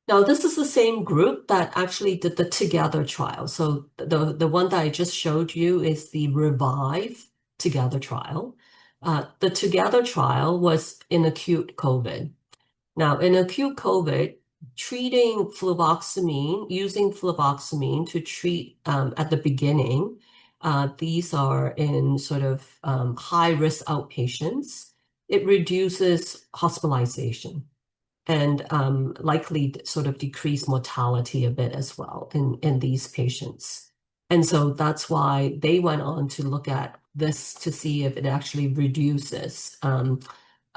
Now, this is the same group that actually did the Together trial. So the one that I just showed you is the Revive Together trial. The Together trial was in acute COVID. Now, in acute COVID, treating fluvoxamine, using fluvoxamine to treat at the beginning, these are in sort of high-risk outpatients. It reduces hospitalization and likely sort of decrease mortality a bit as well in these patients. And so that's why they went on to look at this to see if it actually reduces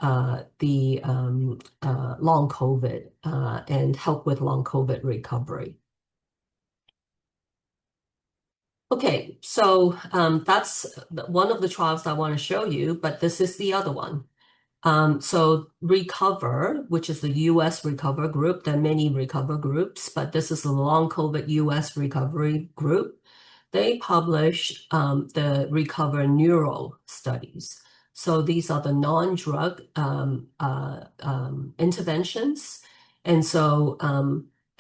long COVID and help with long COVID recovery. Okay, so that's one of the trials I want to show you, but this is the other one. So Recover, which is the US Recover group, there are many Recover groups, but this is the long COVID US recovery group. They publish the Recover Neuro studies. So these are the non-drug interventions. And so,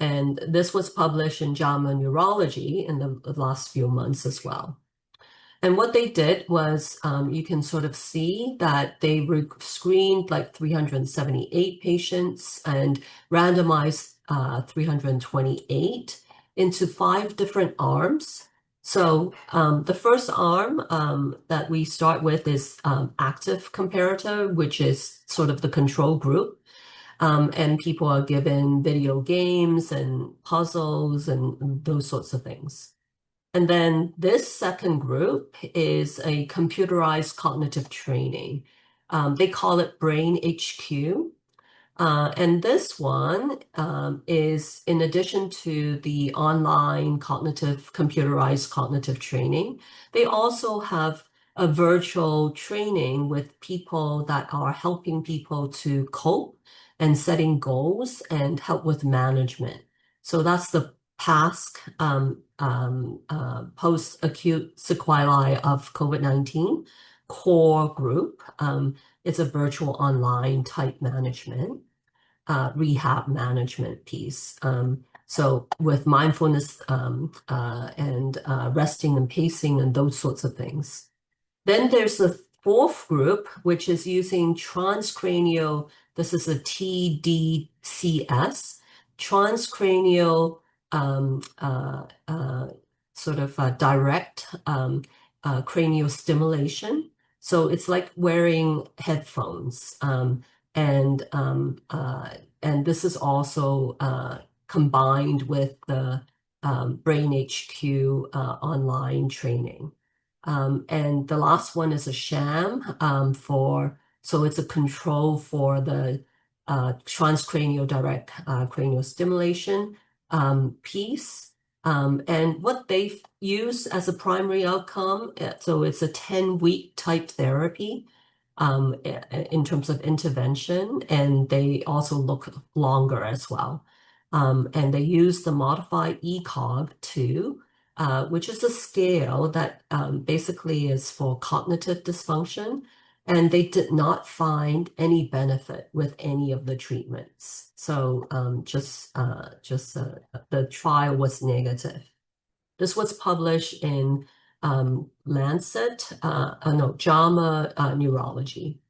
and this was published in JAMA Neurology in the last few months as well. And what they did was you can sort of see that they screened like 378 patients and randomized 328 into 5 different arms. So the first arm that we start with is active comparator, which is sort of the control group. And people are given video games and puzzles and those sorts of things. And then this second group is a computerized cognitive training. They call it Brain HQ. And this one is in addition to the online computerized cognitive training, they also have a virtual training with people that are helping people to cope and setting goals and help with management. So that's the PASC, post-acute sequelae of COVID-19 core group. It's a virtual online type management, rehab management piece. So with mindfulness and resting and pacing and those sorts of things. Then there's the fourth group, which is using transcranial, this is a TDCS, transcranial sort of direct cranial stimulation. So it's like wearing headphones. And this is also combined with the Brain HQ online training. And the last one is a sham so it's a control for the transcranial direct cranial stimulation piece. And what they've used as a primary outcome, so it's a 10-week type therapy in terms of intervention, and they also look longer as well. And they use the modified ECOG-2, which is a scale that basically is for cognitive dysfunction, and they did not find any benefit with any of the treatments. So the trial was negative. This was published in JAMA Neurology.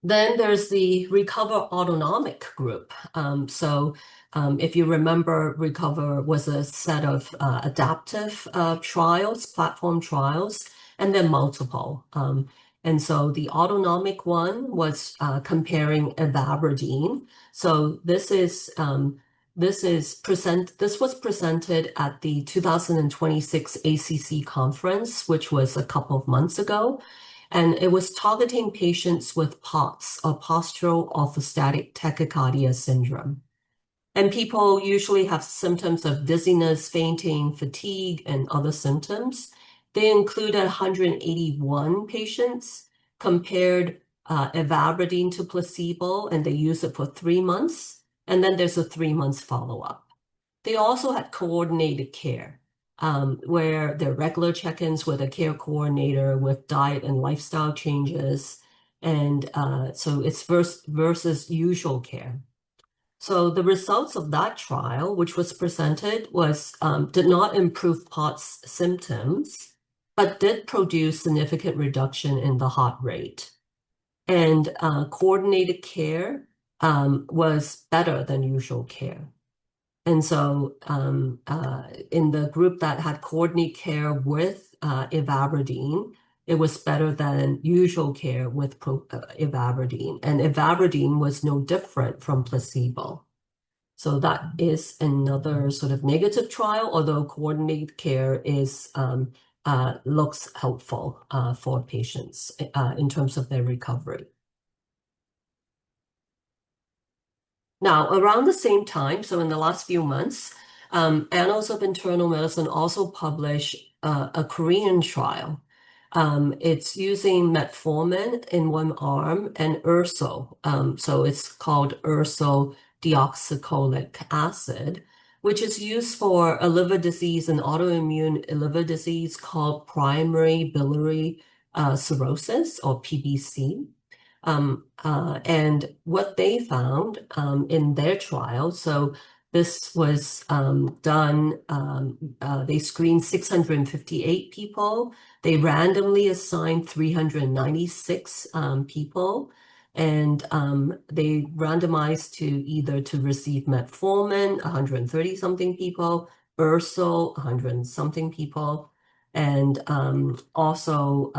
Then there's the Recover Autonomic group. If you remember, Recover was a set of adaptive trials, platform trials, and then multiple. And so the autonomic one was comparing ivabradine. So this was presented at the 2026 ACC conference, which was a couple of months ago. And it was targeting patients with POTS, or postural orthostatic tachycardia syndrome. And people usually have symptoms of dizziness, fainting, fatigue, and other symptoms. They included 181 patients, compared ivabradine to placebo, and they used it for 3 months. And then there's a 3-month follow-up. They also had coordinated care, where there are regular check-ins with a care coordinator with diet and lifestyle changes. And so it's versus usual care. So the results of that trial, which was presented, was did not improve POTS symptoms, but did produce significant reduction in the heart rate. And coordinated care was better than usual care. And so in the group that had coordinated care with ivabradine, it was better than usual care with ivabradine. And ivabradine was no different from placebo. So that is another sort of negative trial, although coordinated care is looks helpful for patients in terms of their recovery. Now, around the same time, so in the last few months, Annals of Internal Medicine also published a Korean trial. It's using metformin in one arm and urso. So it's called urso deoxycholic acid, which is used for a liver disease, an autoimmune liver disease called primary biliary cirrhosis, or PBC. And what they found in their trial, so this was done, they screened 658 people. They randomly assigned 396 people, and they randomized to either to receive metformin, 130 something people, urso, 100 something people, and also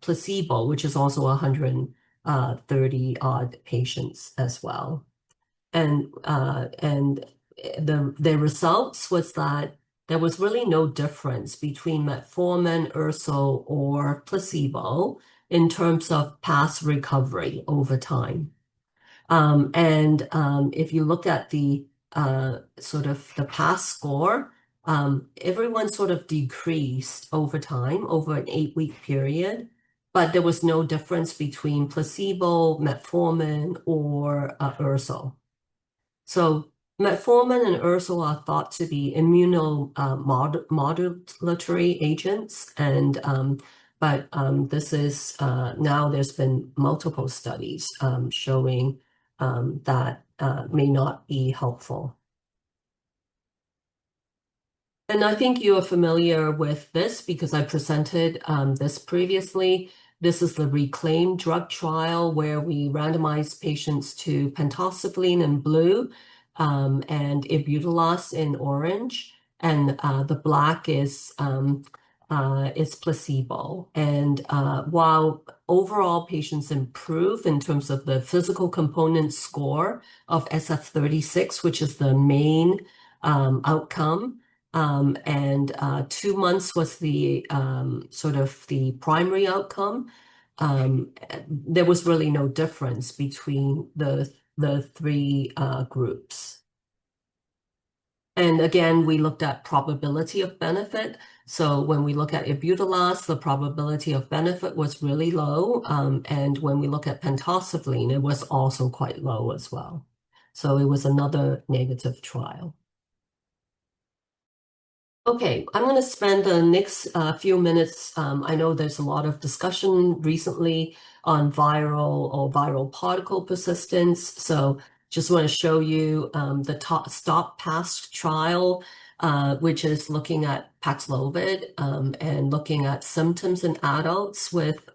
placebo, which is also 130 odd patients as well. And the results was that there was really no difference between metformin, urso, or placebo in terms of past recovery over time. If you look at the sort of the past score, everyone sort of decreased over time, over an 8-week period, but there was no difference between placebo, metformin, or urso. So metformin and urso are thought to be immunomodulatory agents, and but this is now there's been multiple studies showing that may not be helpful. And I think you are familiar with this because I presented this previously. This is the RECLAIM drug trial where we randomized patients to pentostaphylline in blue and ibutylas in orange, and the black is placebo. And while overall patients improve in terms of the physical component score of SF-36, which is the main outcome, and 2 months was the sort of the primary outcome. There was really no difference between the three groups. And again, we looked at probability of benefit. So when we look at ibutylas, the probability of benefit was really low. And when we look at pentostaphylline, it was also quite low as well. So it was another negative trial. Okay, I'm going to spend the next few minutes. I know there's a lot of discussion recently on viral or viral particle persistence. So just want to show you the STOP PAST trial, which is looking at Paxlovid and looking at symptoms in adults with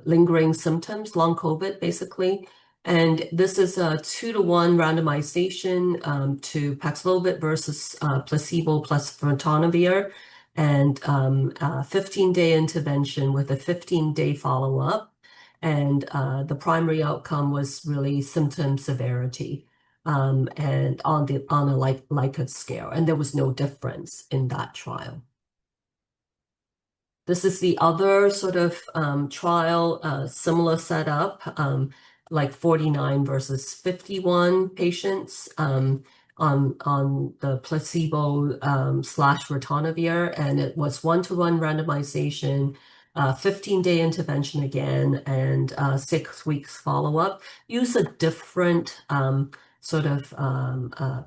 lingering symptoms, long COVID, basically. And this is a 2-to-1 randomization to Paxlovid versus placebo plus ritonavir, and 15-day intervention with a 15-day follow-up. And the primary outcome was really symptom severity and on a Likert scale, and there was no difference in that trial. This is the other sort of trial, similar setup, like 49 versus 51 patients on the placebo slash ritonavir, and it was 1-to-1 randomization, 15-day intervention again, and 6 weeks follow-up. Use a different sort of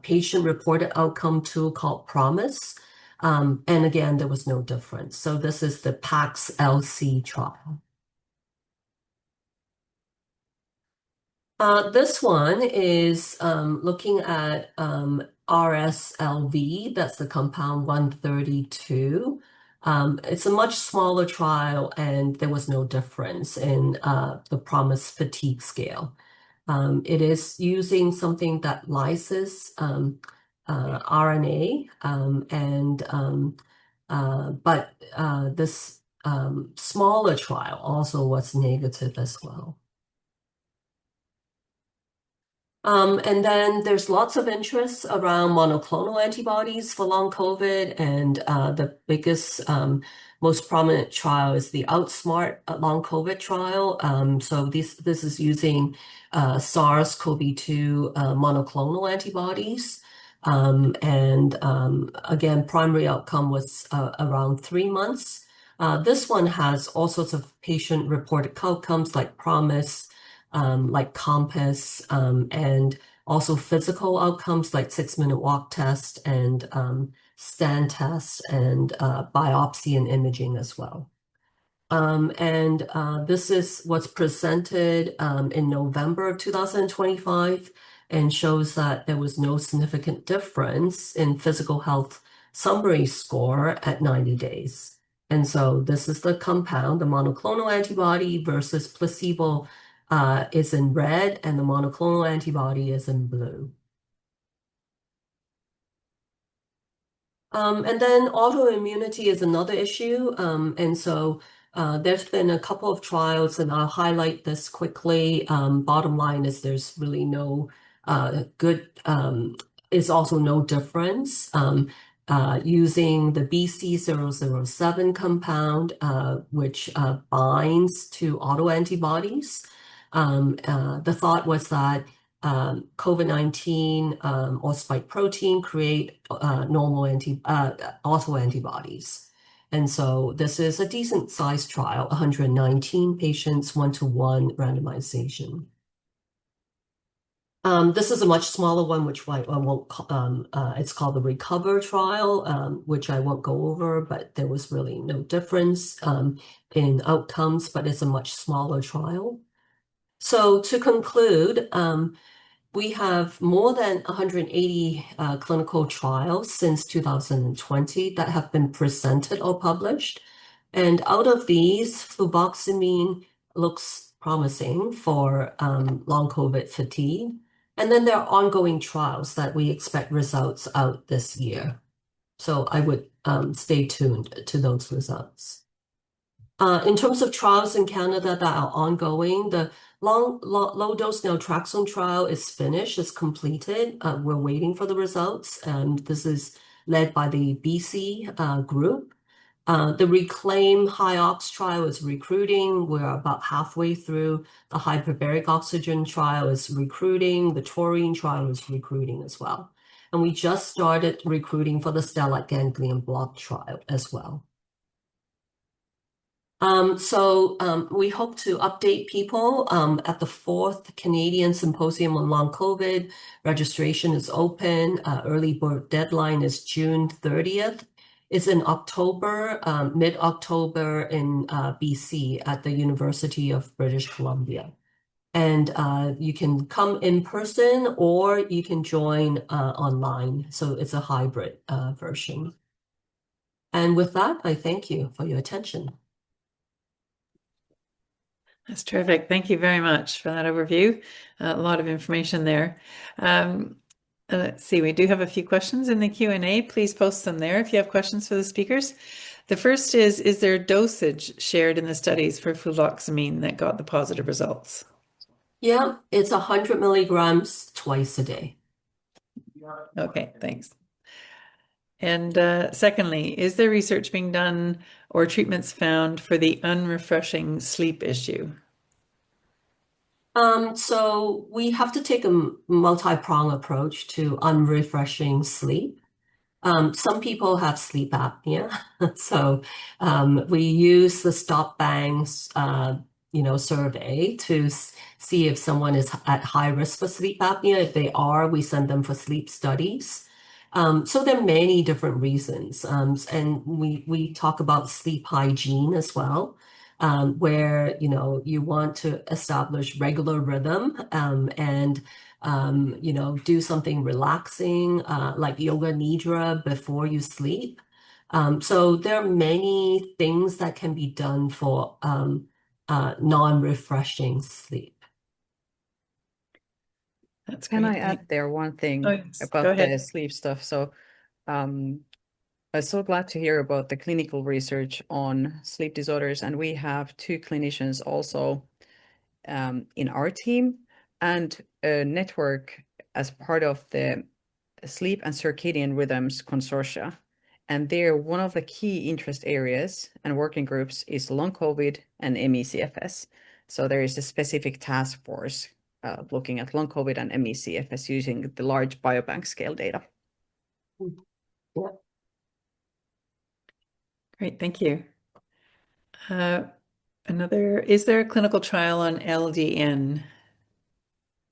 patient-reported outcome tool called PROMISE. And again, there was no difference. So this is the PAX-LC trial. This one is looking at RSLV, that's the compound 132. It's a much smaller trial, and there was no difference in the PROMISE fatigue scale. It is using something that lyses RNA, but this smaller trial also was negative as well. And then there's lots of interest around monoclonal antibodies for long COVID, and the biggest, most prominent trial is the Outsmart long COVID trial. So this is using SARS-CoV-2 monoclonal antibodies. Again, primary outcome was around 3 months. This one has all sorts of patient-reported outcomes like PROMIS, like COMPASS, and also physical outcomes like 6-minute walk test and stand test and biopsy and imaging as well. This is what's presented in November of 2025 and shows that there was no significant difference in physical health summary score at 90 days. And so this is the compound, the monoclonal antibody versus placebo is in red, and the monoclonal antibody is in blue. And then autoimmunity is another issue. There's been a couple of trials, and I'll highlight this quickly. Bottom line is there's really no is also no difference. Using the BC007 compound, which binds to autoantibodies. The thought was that COVID-19 or spike protein create normal autoantibodies. And so this is a decent sized trial, 119 patients, 1-to-1 randomization. This is a much smaller one, which I won't, it's called the RECOVER trial, which I won't go over, but there was really no difference in outcomes, but it's a much smaller trial. So to conclude, we have more than 180 clinical trials since 2020 that have been presented or published. And out of these, fluvoxamine looks promising for long COVID fatigue. And then there are ongoing trials that we expect results out this year. So I would stay tuned to those results. In terms of trials in Canada that are ongoing, the low-dose naltrexone trial is finished, is completed. We're waiting for the results, and this is led by the BC group. The RECLAIM high-ox trial is recruiting. We're about halfway through. The hyperbaric oxygen trial is recruiting. The taurine trial is recruiting as well. And we just started recruiting for the stellate ganglion block trial as well. We hope to update people at the 4th Canadian Symposium on Long COVID. Registration is open. Early bird deadline is June 30th. It's in October, mid-October in BC at the University of British Columbia. And you can come in person or you can join online. So it's a hybrid version. And with that, I thank you for your attention. That's terrific. Thank you very much for that overview. A lot of information there. Let's see, we do have a few questions in the Q&A. Please post them there if you have questions for the speakers. The first is there dosage shared in the studies for fluvoxamine that got the positive results? Yeah, it's 100 milligrams twice a day. Okay, thanks. And secondly, is there research being done or treatments found for the unrefreshing sleep issue? So we have to take a multi-pronged approach to unrefreshing sleep. Some people have sleep apnea, so we use the Stop Bangs, survey to see if someone is at high risk for sleep apnea. If they are, we send them for sleep studies. So there are many different reasons, and we talk about sleep hygiene as well. Where you want to establish regular rhythm and do something relaxing like yoga nidra before you sleep. So there are many things that can be done for non-refreshing sleep. That's Can great. I add there one thing Oh, yes. Go about the ahead. sleep stuff? So I'm so glad to hear about the clinical research on sleep disorders. And we have 2 clinicians also in our team and a network as part of the Sleep and Circadian Rhythms Consortia. And there, one of the key interest areas and working groups is long COVID and ME/CFS. So there is a specific task force looking at long COVID and ME/CFS using the large biobank scale data. Yeah. Great, thank you. Is there a clinical trial on LDN?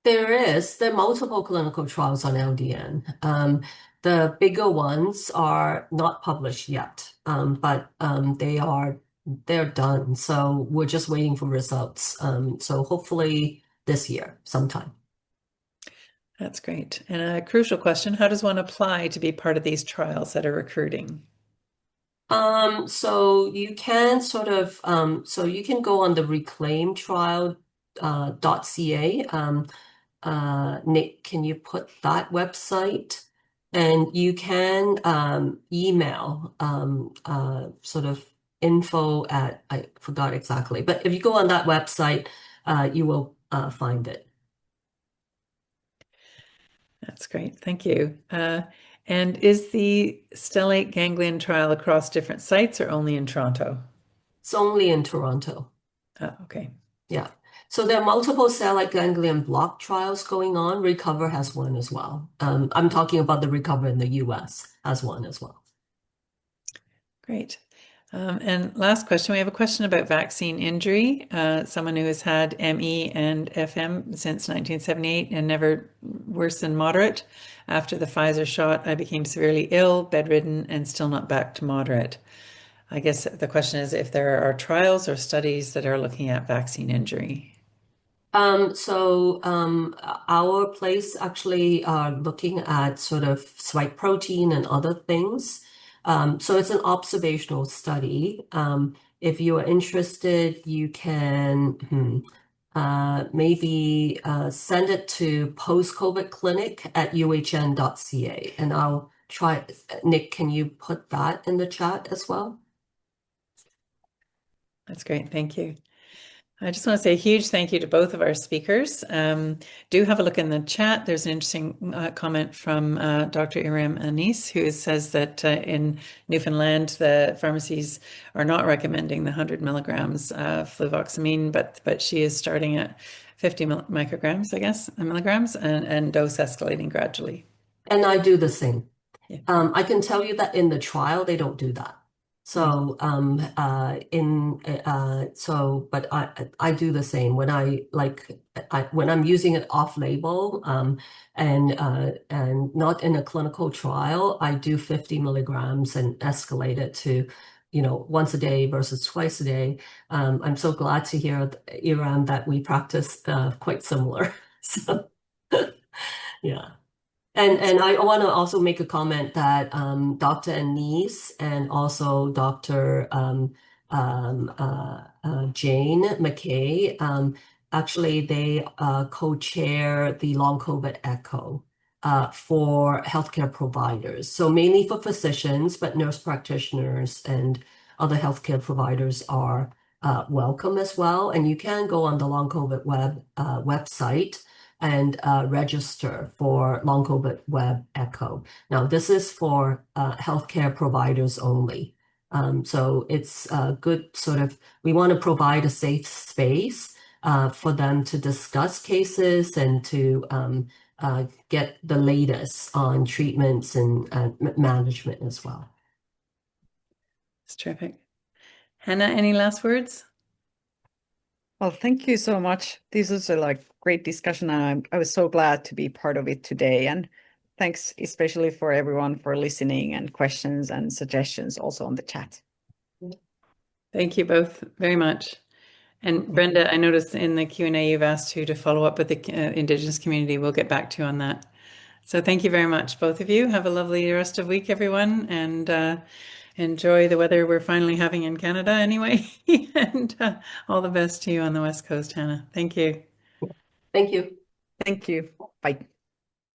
There are multiple clinical trials on LDN. The bigger ones are not published yet, but they're done. So we're just waiting for results. So hopefully this year sometime. That's great. And a crucial question, how does one apply to be part of these trials that are recruiting? So you can so you can go on the reclaimtrial.ca. Nick, can you put that website? And you can email sort of info at, I forgot exactly, but if you go on that website, you will find it. That's great, thank you. And is the stellate ganglion trial across different sites or only in Toronto? It's only in Toronto. Okay. Yeah. So there are multiple stellate ganglion block trials going on. Recover has one as well. I'm talking about the Recover in the US has one as well. Great. And last question, we have a question about vaccine injury. Someone who has had ME and FM since 1978 and never worse than moderate. After the Pfizer shot, I became severely ill, bedridden, and still not back to moderate. I guess the question is if there are trials or studies that are looking at vaccine injury. Our place actually are looking at sort of spike protein and other things. So it's an observational study. If you are interested, you can maybe send it to postcovidclinic@uhn.ca, and I'll try. Nick, can you put that in the chat as well? That's great, thank you. I just want to say a huge thank you to both of our speakers. Do have a look in the chat. There's an interesting comment from Dr. Iram Anis, who says that in Newfoundland, the pharmacies are not recommending the 100 milligrams fluvoxamine, but she is starting at 50 micrograms, I guess, milligrams, and dose escalating gradually. And I do the same. Yeah. I can tell you that in the trial, they don't do that. So but I do the same when when I'm using it off label and not in a clinical trial, I do 50 milligrams and escalate it to once a day versus twice a day. I'm so glad to hear, Iram, that we practice quite similar. So yeah. And I want to also make a comment that Dr. Anise and also Dr. Jane McKay, actually they co-chair the Long COVID Echo for healthcare providers. So mainly for physicians, but nurse practitioners and other healthcare providers are welcome as well. And you can go on the Long COVID website and register for Long COVID Web Echo. Now, this is for healthcare providers only. So it's good we want to provide a safe space for them to discuss cases and to get the latest on treatments and management as well. It's terrific. Hanna, any last words? Well, thank you so much. This was a great discussion, and I was so glad to be part of it today. And thanks especially for everyone for listening and questions and suggestions also on the chat. Thank you both very much. And Brenda, I noticed in the Q&A you've asked to follow up with the Indigenous community. We'll get back to you on that. So thank you very much, both of you. Have a lovely rest of the week, everyone, and enjoy the weather we're finally having in Canada anyway. And all the best to you on the West Coast, Hanna. Thank you. Thank you. Thank you. Bye.